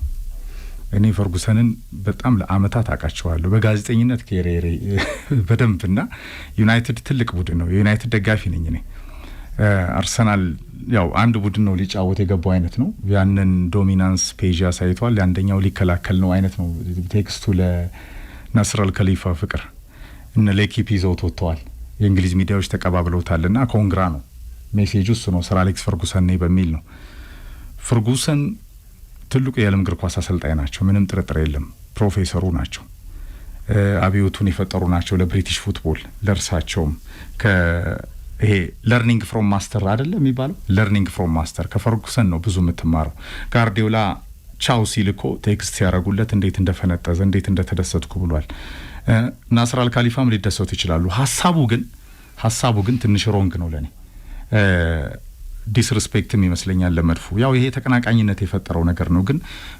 እኔ ፈርጉሰንን በጣም ለአመታት አውቃቸዋለሁ በጋዜጠኝነት ከሬሬ በደንብና ዩናይትድ ትልቅ ቡድን ነው። የዩናይትድ ደጋፊ ነኝ እኔ። አርሰናል ያው አንድ ቡድን ነው ሊጫወት የገባው አይነት ነው። ያንን ዶሚናንስ ፔጅ ያሳይቷል። ያንደኛው ሊከላከል ነው አይነት ነው። ቴክስቱ ለናስር አልከሊፋ ፍቅር እነ ሌኪፕ ይዘው ተወጥተዋል። የእንግሊዝ ሚዲያዎች ተቀባብለውታልና ኮንግራ ነው ሜሴጁ እሱ ነው። ሰር አሌክስ ፈርጉሰን ነኝ በሚል ነው። ፈርጉሰን ትልቁ የዓለም እግር ኳስ አሰልጣኝ ናቸው። ምንም ጥርጥር የለም። ፕሮፌሰሩ ናቸው። አብዮቱን የፈጠሩ ናቸው ለብሪቲሽ ፉትቦል። ለእርሳቸውም ይሄ ለርኒንግ ፍሮም ማስተር አይደለም የሚባለው፣ ለርኒንግ ፍሮም ማስተር ከፈርጉሰን ነው ብዙ የምትማረው። ጋርዲዮላ ቻው ሲልኮ ቴክስት ሲያረጉለት እንዴት እንደፈነጠዘ እንዴት እንደተደሰትኩ ብሏል። ናስር አልካሊፋም ሊደሰቱ ይችላሉ። ሀሳቡ ግን ትንሽ ሮንግ ነው ለኔ። ዲስሪስፔክትም ይመስለኛል ለመድፉ። ያው ይሄ ተቀናቃኝነት የፈጠረው ነገር ነው። ግን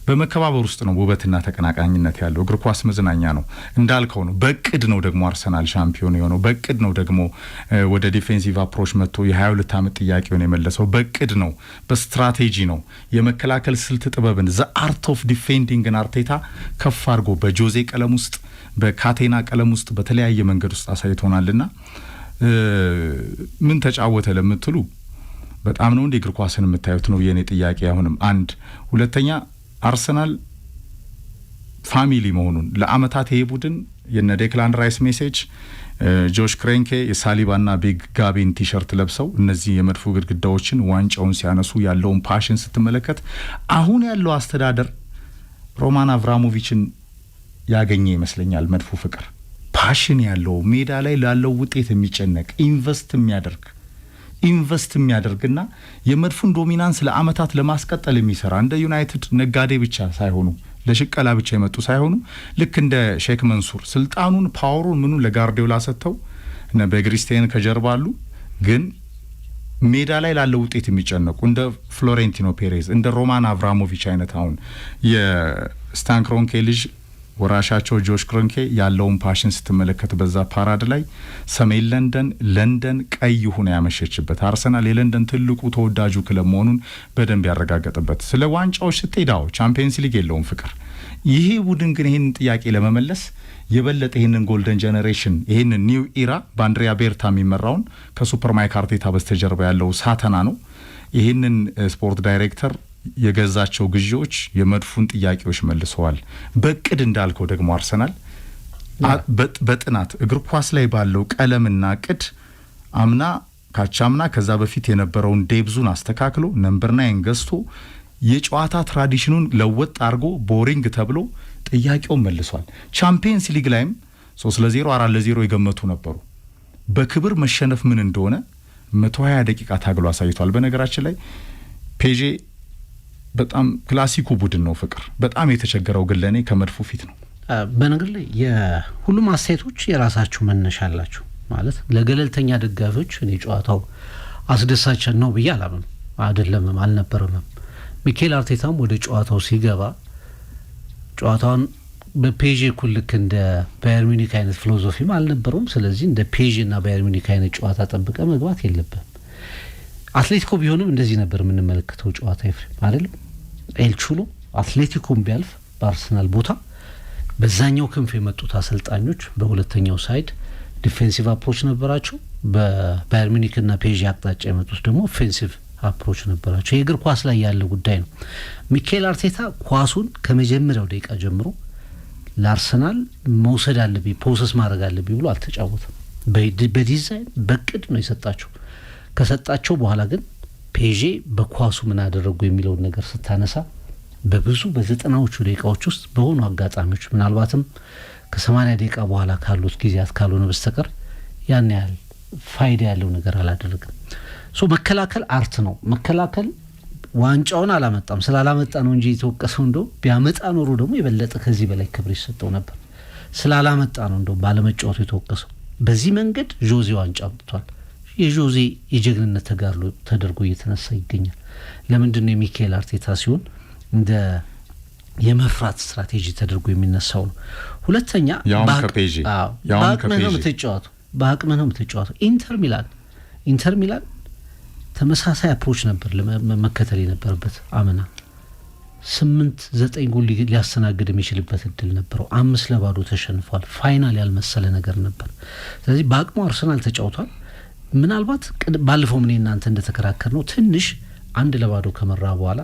በመከባበር ውስጥ ነው ውበትና ተቀናቃኝነት ያለው። እግር ኳስ መዝናኛ ነው እንዳልከው ነው። በእቅድ ነው ደግሞ አርሰናል ሻምፒዮን የሆነው። በእቅድ ነው ደግሞ ወደ ዲፌንሲቭ አፕሮች መጥቶ የ22 ዓመት ጥያቄውን የመለሰው። በእቅድ ነው፣ በስትራቴጂ ነው። የመከላከል ስልት ጥበብን ዘ አርት ኦፍ ዲፌንዲንግን አርቴታ ከፍ አድርጎ በጆዜ ቀለም ውስጥ በካቴና ቀለም ውስጥ በተለያየ መንገድ ውስጥ አሳይቶናልና ምን ተጫወተ ለምትሉ በጣም ነው እንደ እግር ኳስን የምታዩት ነው የኔ ጥያቄ። አሁንም አንድ ሁለተኛ አርሰናል ፋሚሊ መሆኑን ለአመታት ይሄ ቡድን የነ ዴክላን ራይስ ሜሴጅ ጆሽ ክሬንኬ የሳሊባና ቢግ ጋቢን ቲሸርት ለብሰው እነዚህ የመድፉ ግድግዳዎችን ዋንጫውን ሲያነሱ ያለውን ፓሽን ስትመለከት አሁን ያለው አስተዳደር ሮማን አብራሞቪችን ያገኘ ይመስለኛል። መድፉ ፍቅር ፓሽን ያለው ሜዳ ላይ ላለው ውጤት የሚጨነቅ ኢንቨስት የሚያደርግና የመድፉን ዶሚናንስ ለአመታት ለማስቀጠል የሚሰራ እንደ ዩናይትድ ነጋዴ ብቻ ሳይሆኑ ለሽቀላ ብቻ የመጡ ሳይሆኑ ልክ እንደ ሼክ መንሱር ስልጣኑን ፓወሩን ምኑን ለጋርዲዮላ ሰጥተው እና በግሪስቲያን ከጀርባ አሉ፣ ግን ሜዳ ላይ ላለው ውጤት የሚጨነቁ እንደ ፍሎሬንቲኖ ፔሬዝ እንደ ሮማን አብራሞቪች አይነት አሁን የስታን ክሮንኬ ልጅ ወራሻቸው ጆሽ ክሮንኬ ያለውን ፓሽን ስትመለከት በዛ ፓራድ ላይ ሰሜን ለንደን ቀይ ሆነ ያመሸችበት አርሰናል የለንደን ትልቁ ተወዳጁ ክለብ መሆኑን በደንብ ያረጋገጠበት ስለ ዋንጫዎች ስትሄዳው ቻምፒየንስ ሊግ የለውም ፍቅር። ይሄ ቡድን ግን ይሄን ጥያቄ ለመመለስ የበለጠ ይሄንን ጎልደን ጄኔሬሽን ይሄንን ኒው ኢራ በአንድሪያ ቤርታ የሚመራውን ከሱፐር ማይክ አርቴታ በስተጀርባ ያለው ሳተና ነው። ይሄንን ስፖርት ዳይሬክተር የገዛቸው ግዢዎች የመድፉን ጥያቄዎች መልሰዋል። በቅድ እንዳልከው ደግሞ አርሰናል በጥናት እግር ኳስ ላይ ባለው ቀለምና ቅድ አምና ካቻምና ከዛ በፊት የነበረውን ዴብዙን አስተካክሎ ነምበር 9 ገዝቶ የጨዋታ ትራዲሽኑን ለወጥ አድርጎ ቦሪንግ ተብሎ ጥያቄውን መልሷል። ቻምፒየንስ ሊግ ላይም 3-0 4-0 የገመቱ ነበሩ። በክብር መሸነፍ ምን እንደሆነ 120 ደቂቃ ታግሎ አሳይቷል። በነገራችን ላይ ፔዤ በጣም ክላሲኩ ቡድን ነው ፍቅር። በጣም የተቸገረው ግን ለኔ ከመድፉ ፊት ነው። በነገር ላይ የሁሉም አስተያየቶች የራሳቸው መነሻ አላቸው። ማለት ለገለልተኛ ደጋፊዎች እኔ ጨዋታው አስደሳች ነው ብዬ አላምንም፣ አይደለምም፣ አልነበረም። ሚኬል አርቴታም ወደ ጨዋታው ሲገባ ጨዋታውን በፔዤ እኩል ልክ እንደ ባየር ሚኒክ አይነት ፊሎሶፊም አልነበረውም። ስለዚህ እንደ ፔዤ እና ባየር ሚኒክ አይነት ጨዋታ ጠብቀ መግባት የለብም። አትሌቲኮ ቢሆንም እንደዚህ ነበር የምንመለከተው ጨዋታ ኤፍሬም አይደለም። ኤልቹሎ አትሌቲኮም ቢያልፍ በአርሰናል ቦታ በዛኛው ክንፍ የመጡት አሰልጣኞች በሁለተኛው ሳይድ ዲፌንሲቭ አፕሮች ነበራቸው። በባየር ሚኒክ እና ፔዤ አቅጣጫ የመጡት ደግሞ ኦፌንሲቭ አፕሮች ነበራቸው። የእግር ኳስ ላይ ያለ ጉዳይ ነው። ሚኬል አርቴታ ኳሱን ከመጀመሪያው ደቂቃ ጀምሮ ለአርሰናል መውሰድ አለብኝ ፕሮሰስ ማድረግ አለብኝ ብሎ አልተጫወተም። በዲዛይን በቅድ ነው የሰጣቸው። ከሰጣቸው በኋላ ግን ፔዤ በኳሱ ምን አደረጉ የሚለውን ነገር ስታነሳ በብዙ በ90ዎቹ ደቂቃዎች ውስጥ በሆኑ አጋጣሚዎች ምናልባትም ከ80 ደቂቃ በኋላ ካሉት ጊዜያት ካልሆነ በስተቀር ያን ያህል ፋይዳ ያለው ነገር አላደረገም። መከላከል አርት ነው። መከላከል ዋንጫውን አላመጣም። ስላላመጣ ነው እንጂ የተወቀሰው እንደው ቢያመጣ ኖሮ ደግሞ የበለጠ ከዚህ በላይ ክብር ይሰጠው ነበር። ስላላመጣ ነው እንደው ባለመጫወቱ የተወቀሰው። በዚህ መንገድ ጆዜ ዋንጫ አምጥቷል። የጆዜ የጀግንነት ተጋድሎ ተደርጎ እየተነሳ ይገኛል። ለምንድን ነው የሚካኤል አርቴታ ሲሆን እንደ የመፍራት ስትራቴጂ ተደርጎ የሚነሳው ነው። ሁለተኛ በአቅምህ ነው የምትጫወተው። ኢንተር ሚላን ተመሳሳይ አፕሮች ነበር ለመከተል የነበረበት። አምና 8-9 ጎል ሊያስተናግድ የሚችልበት እድል ነበረው። 5-0 ተሸንፏል። ፋይናል ያልመሰለ ነገር ነበር። ስለዚህ በአቅሙ አርሰናል ተጫውቷል። ምናልባት ባለፈው ምን እናንተ እንደተከራከር ነው ትንሽ 1-0 ከመራ በኋላ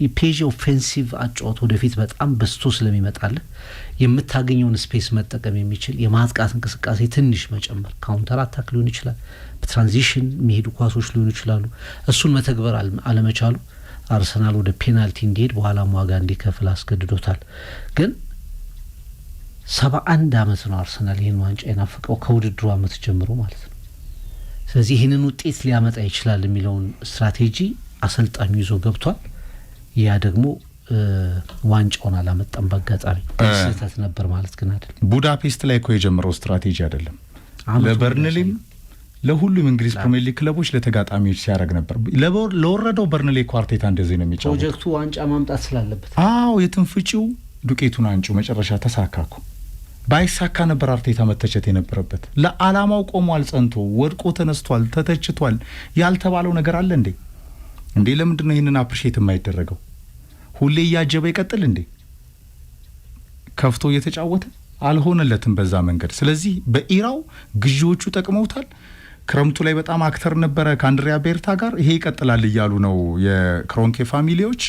የፔዤ ኦፌንሲቭ አጫወት ወደፊት በጣም በስቶ ስለሚመጣልህ የምታገኘውን ስፔስ መጠቀም የሚችል የማጥቃት እንቅስቃሴ ትንሽ መጨመር፣ ካውንተር አታክ ሊሆን ይችላል፣ በትራንዚሽን የሚሄዱ ኳሶች ሊሆኑ ይችላሉ። እሱን መተግበር አለመቻሉ አርሰናል ወደ ፔናልቲ እንዲሄድ በኋላም ዋጋ እንዲከፍል አስገድዶታል። ግን 71 ዓመት ነው አርሰናል ይህን ዋንጫ የናፈቀው ከውድድሩ ዓመት ጀምሮ ማለት ነው። ስለዚህ ይህንን ውጤት ሊያመጣ ይችላል የሚለውን ስትራቴጂ አሰልጣኙ ይዞ ገብቷል። ያ ደግሞ ዋንጫውን አላመጣም። በአጋጣሚ ስህተት ነበር ማለት ግን አይደለም። ቡዳፔስት ላይ እኮ የጀመረው ስትራቴጂ አይደለም። ለበርንሌም ለሁሉም እንግሊዝ ፕሪሚየር ሊግ ክለቦች ለተጋጣሚዎች ሲያደርግ ነበር። ለወረደው በርንሌ ኳርቴታ እንደዚህ ነው የሚጫወተው። ፕሮጀክቱ ዋንጫ ማምጣት ስላለበት የትንፍጪው ዱቄቱን አንጪው መጨረሻ ተሳካኩ። ባይሳካ ነበር አርቴታ መተቸት የነበረበት። ለዓላማው ቆሟል፣ ጸንቶ ወድቆ ተነስቷል፣ ተተችቷል። ያልተባለው ነገር አለ እንዴ? ለምንድን ነው ይህንን አፕሪሼት የማይደረገው? ሁሌ እያጀበ ይቀጥል እንዴ? ከፍቶ እየተጫወተ አልሆነለትም በዛ መንገድ። ስለዚህ በኢራው ግዢዎቹ ጠቅመውታል። ክረምቱ ላይ በጣም አክተር ነበረ ከአንድሪያ ቤርታ ጋር። ይሄ ይቀጥላል እያሉ ነው የክሮንኬ ፋሚሊዎች።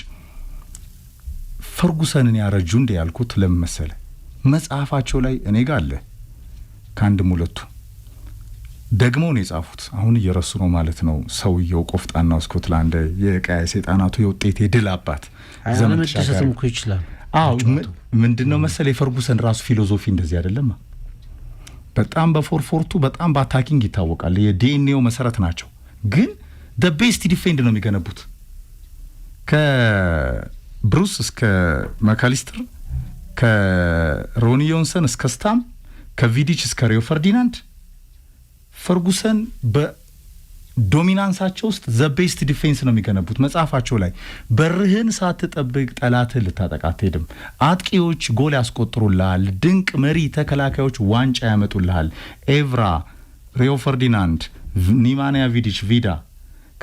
ፈርጉሰንን ያረጁ እንደ ያልኩት ለምን መሰለ? መጽሐፋቸው ላይ እኔ ጋር አለ ከአንድም ሁለቱ ደግሞ ነው የጻፉት። አሁን እየረሱ ነው ማለት ነው። ሰውየው ቆፍጣናው ስኮትላንድ የቀያይ ሰይጣናቱ የውጤት የድል አባት ዘመን ተሻገረ እኮ ይችላል። አዎ ምንድነው መሰለ የፈርጉሰን ራሱ ፊሎሶፊ እንደዚህ አይደለም። በጣም በፎርፎርቱ በጣም በአታኪንግ ይታወቃል። የዲኤንኤው መሰረት ናቸው። ግን the best ዲፌንድ ነው የሚገነቡት። ከብሩስ እስከ መካሊስተር፣ ከሮኒ ዮንሰን እስከ ስታም፣ ከቪዲች እስከ ሪዮ ፈርዲናንድ ፈርጉሰን በዶሚናንሳቸው ውስጥ the best ዲፌንስ ነው የሚገነቡት። መጽሐፋቸው ላይ በርህን ሳትጠብቅ ጠላትህን ልታጠቃ አትሄድም። አጥቂዎች ጎል ያስቆጥሩልሃል። ድንቅ መሪ ተከላካዮች ዋንጫ ያመጡልሃል። ኤቭራ፣ ሪዮ ፈርዲናንድ፣ ኒማንያ ቪዲች፣ ቪዳ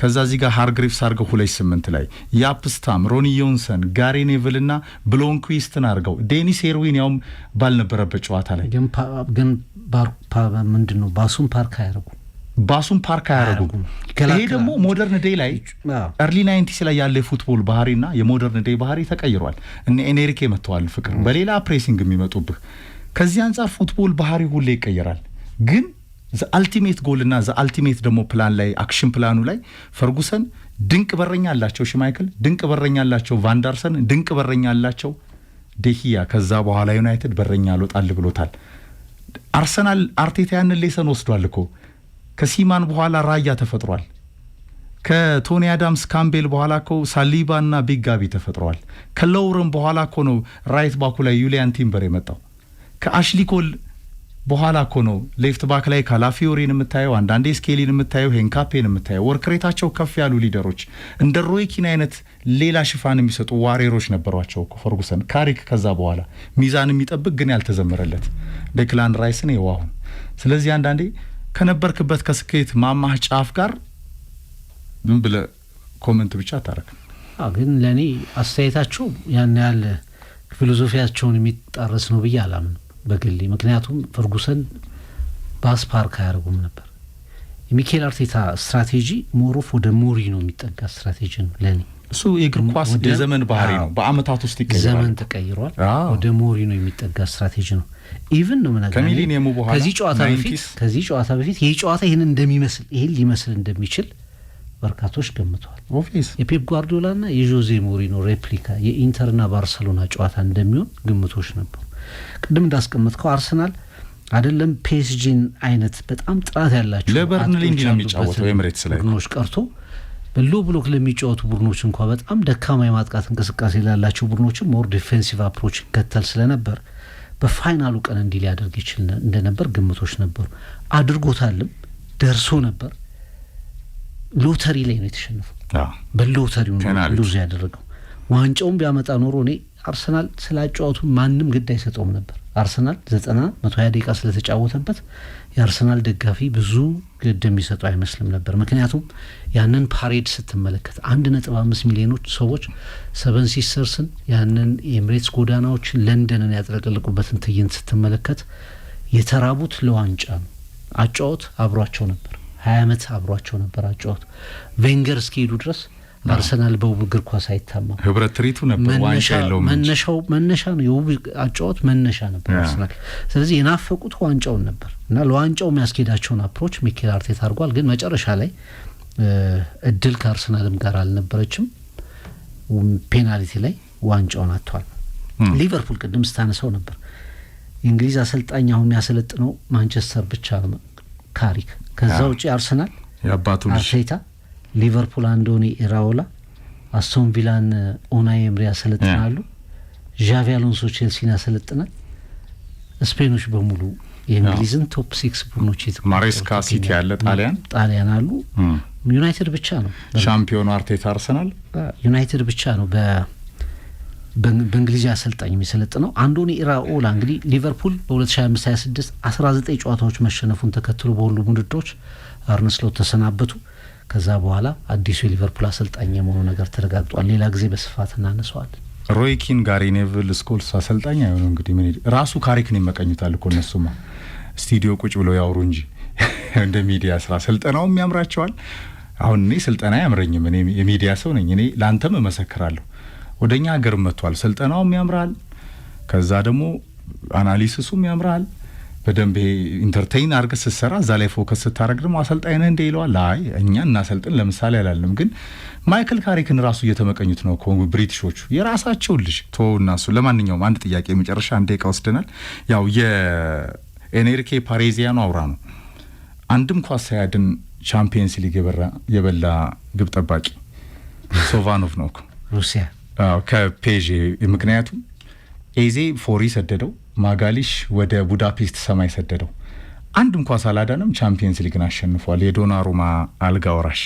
ከዛ እዚህ ጋር ሃርግሪቭስ አርገው 28 ላይ ያፕስታም፣ ሮኒ ዮንሰን፣ ጋሪ ኔቭልና ብሎንኩዊስትን አርገው ዴኒስ ኤርዊን ያውም ባልነበረበት ጨዋታ ላይ ግን ምንድነው ባሱን ፓርክ አያረጉም። ይሄ ደግሞ ሞደርን ዴይ ላይ ኤርሊ 90s ላይ ያለ የፉትቦል ባህሪና የሞደርን ዴይ ባህሪ ተቀይሯል። እነ ኤንሪኬ መጥተዋል። ፍቅር በሌላ ፕሬሲንግ የሚመጡብህ ከዚህ አንጻር ፉትቦል ባህሪ ሁሌ ይቀየራል። ግን ዘ አልቲሜት ጎልና ዘ አልቲሜት ደግሞ ፕላን ላይ አክሽን ፕላኑ ላይ ፈርጉሰን ድንቅ በረኛ አላቸው። ሽማይክል ድንቅ በረኛ አላቸው። ቫንዳርሰን ድንቅ በረኛ አላቸው። ዴሂያ ከዛ በኋላ ዩናይትድ በረኛ አልወጣል ብሎታል። አርሰናል አርቴታ ያንን ሌሰን ወስዷል እኮ። ከሲማን በኋላ ራያ ተፈጥሯል። ከቶኒ አዳምስ ካምቤል በኋላ እኮ ሳሊባና ቢግ ጋቢ ተፈጥሯል። ከለውረን በኋላ እኮ ነው ራይት ባኩ ላይ ዩሊያን ቲምበር የመጣው። ከአሽሊ ኮል በኋላ እኮ ነው ሌፍት ባክ ላይ ካላፊዮሪን የምታየው፣ አንዳንዴ ስኬሊን የምታየው፣ ሄንካፔን የምታየው። ወርክሬታቸው ከፍ ያሉ ሊደሮች እንደ ሮይኪን አይነት ሌላ ሽፋን የሚሰጡ ዋሬሮች ነበሯቸው እኮ ፈርጉሰን። ካሪክ ከዛ በኋላ ሚዛን የሚጠብቅ ግን ያልተዘመረለት ዴክላን ራይስን የዋሁን። ስለዚህ አንዳንዴ ከነበርክበት ከስኬት ማማህ ጫፍ ጋር ምን ብለህ ኮሜንት ብቻ አታረክም። ግን ለኔ አስተያየታቸው ያን ያህል ፊሎሶፊያቸውን የሚጣረስ ነው ብዬ አላምንም በግሌ። ምክንያቱም ፈርጉሰን ባስ ፓርክ አያደርጉም ነበር። የሚኬል አርቴታ ስትራቴጂ ሞሮፍ ወደ ሞሪ ነው የሚጠጋ ስትራቴጂ ነው ለኔ። እሱ የእግር ኳስ የዘመን ባህሪ ነው። በአመታት ውስጥ ይቀየራል። ዘመን ተቀይሯል። ወደ ሞሪ ነው የሚጠጋ ስትራቴጂ ነው። ኢቭን ነው ምናምን ከሚሊኒየሙ በኋላ ከዚህ ጨዋታ በፊት ይሄ ጨዋታ ይሄን እንደሚመስል ይሄን ሊመስል እንደሚችል በርካቶች ገምተዋል። የፔፕ ጓርዲዮላና የጆዜ ሞሪኖ ሬፕሊካ የኢንተርና ባርሰሎና ጨዋታ እንደሚሆን ግምቶች ነበሩ። ቅድም እንዳስቀመጥከው አርሰናል አይደለም ፒኤስጂን አይነት በጣም ጥራት ያላቸው ለበርንሊ ነው የሚጫወተው ኤምሬትስ ላይ ቡድኖች ቀርቶ በሎ ብሎክ ለሚጫወቱ ቡድኖች እንኳን በጣም ደካማ የማጥቃት እንቅስቃሴ ላላቸው ቡድኖች ሞር ዲፌንሲቭ አፕሮች ይከተል ስለነበር በፋይናሉ ቀን እንዲህ ሊያደርግ ይችል እንደነበር ግምቶች ነበሩ። አድርጎታልም ደርሶ ነበር። ሎተሪ ላይ ነው የተሸነፈው። በሎተሪው ነው ሉዝ ያደረገው። ዋንጫውን ቢያመጣ ኖሮ እኔ አርሰናል ስላጫወቱ ማንም ግድ አይሰጠውም ነበር። አርሰናል 120 ደቂቃ ስለተጫወተበት የአርሰናል ደጋፊ ብዙ ግድ የሚሰጠው አይመስልም ነበር። ምክንያቱም ያንን ፓሬድ ስትመለከት 1.5 ሚሊዮኖች ሰዎች ሰቨን ሲስተርስን ያንን ኤምሬትስ ጎዳናዎችን ለንደንን ያጥለቀለቁበትን ትዕይንት ስትመለከት የተራቡት ለዋንጫ ነው። አጫወት አብሯቸው ነበር። 20 ዓመት አብሯቸው ነበር አጫወት። ቬንገር እስኪሄዱ ድረስ አርሰናል በውብ እግር ኳስ አይታማም። ህብረት ትሪቱ ነበር። ዋንጫ የለውም። መነሻ ነው የውብ አጫወት መነሻ ነበር አርሰናል። ስለዚህ የናፈቁት ዋንጫውን ነበር እና ለዋንጫው የሚያስኬዳቸውን አፕሮች ሚኬል አርቴታ አድርጓል። ግን መጨረሻ ላይ እድል ከአርሰናልም ጋር አልነበረችም። ፔናልቲ ላይ ዋንጫውን አጥቷል። ሊቨርፑል ቅድም ስታነሳው ነበር የእንግሊዝ አሰልጣኝ አሁን የሚያሰለጥነው ማንቸስተር ብቻ ነው ካሪክ። ከዛ ውጪ አርሰናል ያባቱ አርቴታ፣ ሊቨርፑል አንዶኒ ኢራኦላ፣ አስቶን ቪላን ኡናይ ኤምሪ ያሰለጥናሉ። ዣቪ አሎንሶ ቼልሲን ያሰለጥናል። ስፔኖች በሙሉ የእንግሊዝን ቶፕ 6 ቡድኖች ማሬስካ ሲቲ ያለ ጣሊያን አሉ። ዩናይትድ ብቻ ነው ሻምፒዮኑ አርቴታ አርሰናል። ዩናይትድ ብቻ ነው በእንግሊዝ አሰልጣኝ የሚሰለጥነው። አንዶኒ ኢራኦላ እንግዲህ ሊቨርፑል በ2025-26 19 ጨዋታዎች መሸነፉን ተከትሎ በሁሉም ውድድሮች አርነ ስሎት ተሰናበቱ። ከዛ በኋላ አዲሱ የሊቨርፑል አሰልጣኝ የመሆኑ ነገር ተረጋግጧል። ሌላ ጊዜ በስፋት እናነሳዋለን። ሮይ ኪን፣ ጋሪ ኔቭል፣ ስኮልስ አሰልጣኝ አይሆኑ እንግዲህ ምን ራሱ ካሪክን ይመቀኙታል እኮ እነሱማ ስቱዲዮ ቁጭ ብለው ያወሩ እንጂ እንደ ሚዲያ ስራ ስልጠናውም ያምራቸዋል። አሁን እኔ ስልጠና ያምረኝም፣ እኔ የሚዲያ ሰው ነኝ። እኔ ላንተም እመሰክራለሁ። ወደኛ ሀገር መጥቷል። ስልጠናውም ያምራል። ከዛ ደግሞ አናሊሲሱም ያምራል በደንብ ኢንተርቴይን አድርገህ ስትሰራ እዛ ላይ ፎከስ ስታደርግ ደግሞ አሰልጣኝ ነህ እንደ ይለዋል። አይ እኛ እናሰልጥን ለምሳሌ አላልንም፣ ግን ማይክል ካሪክን ራሱ እየተመቀኙት ነው ብሪቲሾቹ የራሳቸው ልጅ ተወውና እሱ። ለማንኛውም አንድ ጥያቄ መጨረሻ አንድ ደቂቃ ወስደናል። ያው የኤንሪኬ ፓሬዚያኖ አውራ ነው አንድም ኳስ ሳያድን ቻምፒየንስ ሊግ የበላ ግብ ጠባቂ ሶቫኖቭ ነው ሩሲያ ከፔዤ። ምክንያቱም ኤዜ ፎሪ ሰደደው፣ ማጋሊሽ ወደ ቡዳፔስት ሰማይ ሰደደው። አንድም ኳስ አላዳንም፣ ቻምፒየንስ ሊግን አሸንፏል። የዶናሩማ አልጋ ወራሽ።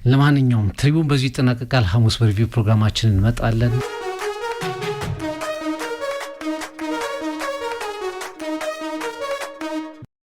ለማንኛውም ትሪቡን በዚህ ይጠናቀቃል። ሐሙስ በሪቪው ፕሮግራማችን እንመጣለን።